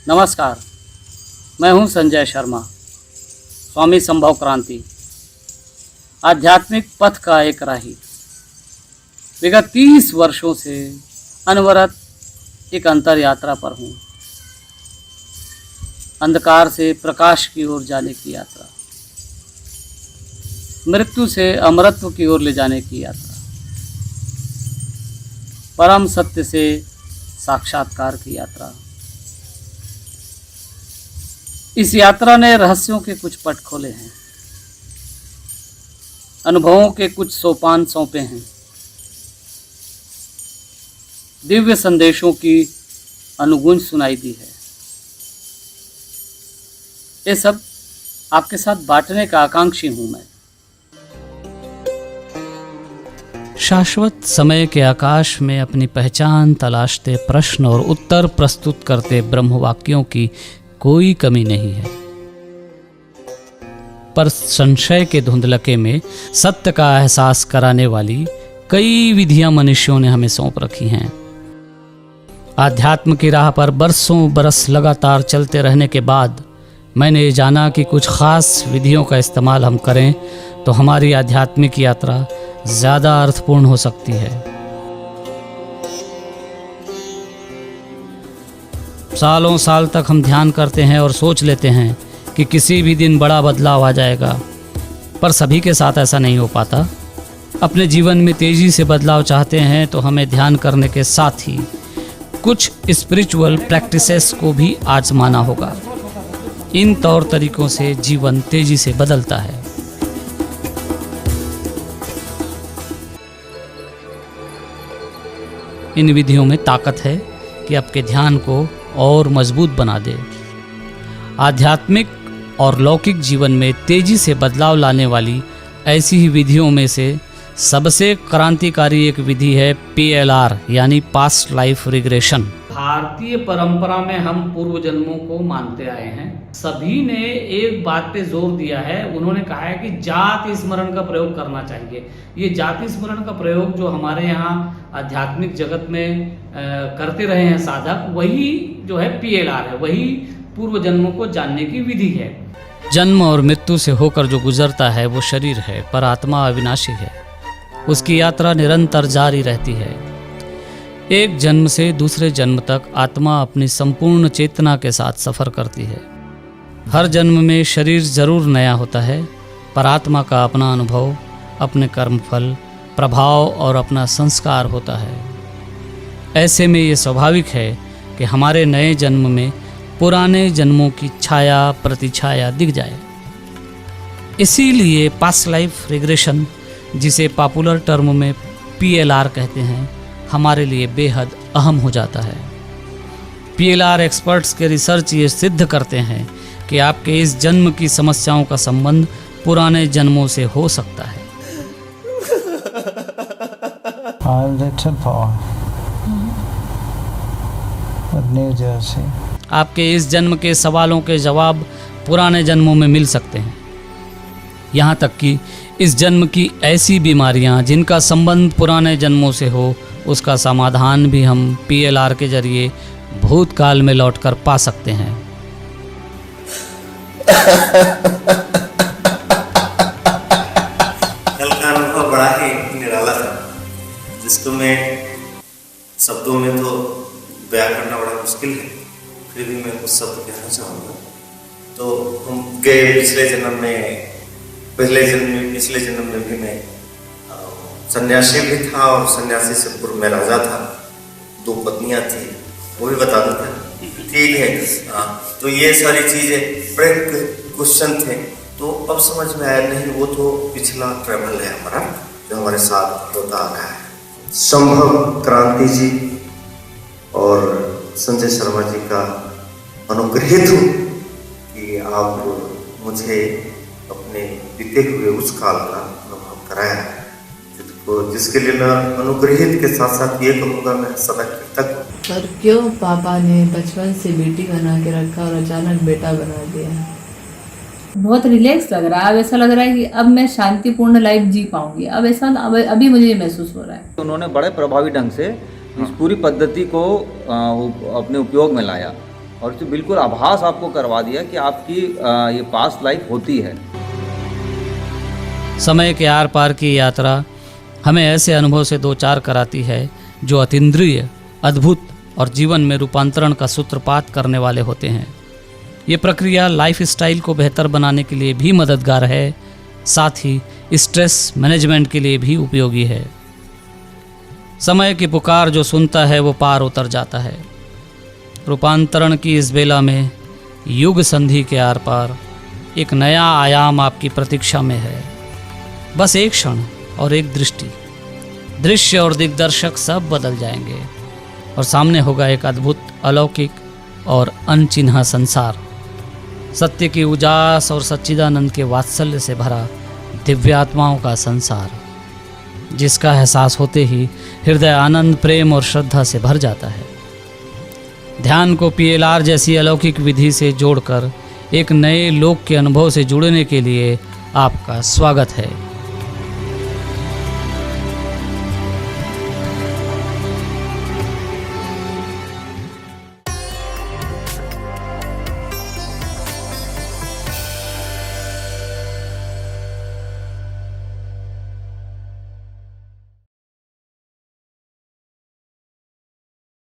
नमस्कार, मैं हूं संजय शर्मा, स्वामी संभव क्रांति, आध्यात्मिक पथ का एक राही। विगत 30 वर्षों से अनवरत एक अंतर यात्रा पर हूं। अंधकार से प्रकाश की ओर जाने की यात्रा, मृत्यु से अमरत्व की ओर ले जाने की यात्रा, परम सत्य से साक्षात्कार की यात्रा। इस यात्रा ने रहस्यों के कुछ पट खोले हैं, अनुभवों के कुछ सोपान सौंपे हैं, दिव्य संदेशों की अनुगूंज सुनाई दी है। ये सब आपके साथ बांटने का आकांक्षी हूं मैं। शाश्वत समय के आकाश में अपनी पहचान तलाशते, प्रश्न और उत्तर प्रस्तुत करते ब्रह्मवाक्यों की कोई कमी नहीं है, पर संशय के धुंधलके में सत्य का एहसास कराने वाली कई विधियां मनुष्यों ने हमें सौंप रखी हैं। आध्यात्म की राह पर बरसों बरस लगातार चलते रहने के बाद मैंने ये जाना कि कुछ खास विधियों का इस्तेमाल हम करें तो हमारी आध्यात्मिक यात्रा ज़्यादा अर्थपूर्ण हो सकती है। सालों साल तक हम ध्यान करते हैं और सोच लेते हैं कि किसी भी दिन बड़ा बदलाव आ जाएगा, पर सभी के साथ ऐसा नहीं हो पाता। अपने जीवन में तेज़ी से बदलाव चाहते हैं तो हमें ध्यान करने के साथ ही कुछ स्पिरिचुअल प्रैक्टिसेस को भी आजमाना होगा। इन तौर तरीकों से जीवन तेजी से बदलता है। इन विधियों में ताकत है कि आपके ध्यान को और मजबूत बना दे। आध्यात्मिक और लौकिक जीवन में तेजी से बदलाव लाने वाली ऐसी ही विधियों में से सबसे क्रांतिकारी एक विधि है PLR यानी पास्ट लाइफ रिग्रेशन। भारतीय परंपरा में हम पूर्व जन्मों को मानते आए हैं। सभी ने एक बात पे जोर दिया है, उन्होंने कहा है कि जाति स्मरण का प्रयोग करना चाहिए। ये जाति स्मरण का प्रयोग जो हमारे यहाँ आध्यात्मिक जगत में करते रहे हैं साधक, वही जो है PLR है, वही पूर्व जन्मों को जानने की विधि है। जन्म और मृत्यु से होकर जो गुजरता है वो शरीर है, पर आत्मा अविनाशी है। उसकी यात्रा निरंतर जारी रहती है। एक जन्म से दूसरे जन्म तक आत्मा अपनी संपूर्ण चेतना के साथ सफर करती है। हर जन्म में शरीर जरूर नया होता है, पर आत्मा का अपना अनुभव, अपने कर्मफल, प्रभाव और अपना संस्कार होता है। ऐसे में ये स्वाभाविक है कि हमारे नए जन्म में पुराने जन्मों की छाया प्रतिछाया दिख जाए। इसीलिए पास्ट लाइफ रिग्रेशन, जिसे पॉपुलर टर्म में PLR कहते हैं, हमारे लिए बेहद अहम हो जाता है। PLR एक्सपर्ट्स के रिसर्च ये सिद्ध करते हैं कि आपके इस जन्म की समस्याओं का संबंध पुराने जन्मों से हो सकता है। New Jersey. आपके इस जन्म के सवालों के जवाब पुराने जन्मों में मिल सकते हैं। यहाँ तक कि इस जन्म की ऐसी बीमारियाँ जिनका संबंध पुराने जन्मों से हो, उसका समाधान भी हम PLR के जरिए भूतकाल में लौटकर पा सकते हैं। कल का अनुभव बड़ा ही निराला था, जिसको मैं शब्दों में तो बयां करना बड़ा मुश्किल है, फिर भी मैं कुछ शब्द कहना चाहूँगा। तो हम गए पिछले जन्म में भी मैं सन्यासी भी था और सन्यासी से पूर्व में राजा था। 2 पत्नियां थी, वो भी बता दूँ था। ठीक है। तो ये सारी चीज़ें बड़े क्वेश्चन थे, तो अब समझ में आया नहीं, वो तो पिछला ट्रैवल है हमारा, जो हमारे साथ होता आ रहा है। संभव क्रांति जी और संजय शर्मा जी का अनुग्रहित हूँ कि आप मुझे अपने बीते हुए उस काल का अनुभव कराया है, जिसके लिए मैं अनुग्रहित के साथ साथ ये कहूँगा, मैं सदा कृतज्ञ। पर क्यों पापा ने बचपन से बेटी बना के रखा और अचानक बेटा बना दिया? बहुत रिलैक्स लग रहा है। अब ऐसा लग रहा है कि अब मैं शांतिपूर्ण लाइफ जी पाऊंगी। अब ऐसा अभी मुझे महसूस हो रहा है। उन्होंने बड़े प्रभावी ढंग से इस पूरी पद्धति को अपने उपयोग में लाया और तो बिल्कुल आभास आपको करवा दिया कि आपकी ये पास्ट लाइफ होती है। समय के आर पार की यात्रा हमें ऐसे अनुभव से दो चार कराती है जो अतीन्द्रिय, अद्भुत और जीवन में रूपांतरण का सूत्रपात करने वाले होते हैं। ये प्रक्रिया लाइफ स्टाइल को बेहतर बनाने के लिए भी मददगार है, साथ ही स्ट्रेस मैनेजमेंट के लिए भी उपयोगी है। समय की पुकार जो सुनता है वो पार उतर जाता है। रूपांतरण की इस बेला में युग संधि के आर पार एक नया आयाम आपकी प्रतीक्षा में है। बस एक क्षण और एक दृष्टि, दृश्य और दिग्दर्शक सब बदल जाएंगे और सामने होगा एक अद्भुत, अलौकिक और अनचिन्हा संसार। सत्य की उजास और सच्चिदानंद के वात्सल्य से भरा दिव्यात्माओं का संसार, जिसका एहसास होते ही हृदय आनंद, प्रेम और श्रद्धा से भर जाता है। ध्यान को PLR जैसी अलौकिक विधि से जोड़कर एक नए लोक के अनुभव से जुड़ने के लिए आपका स्वागत है।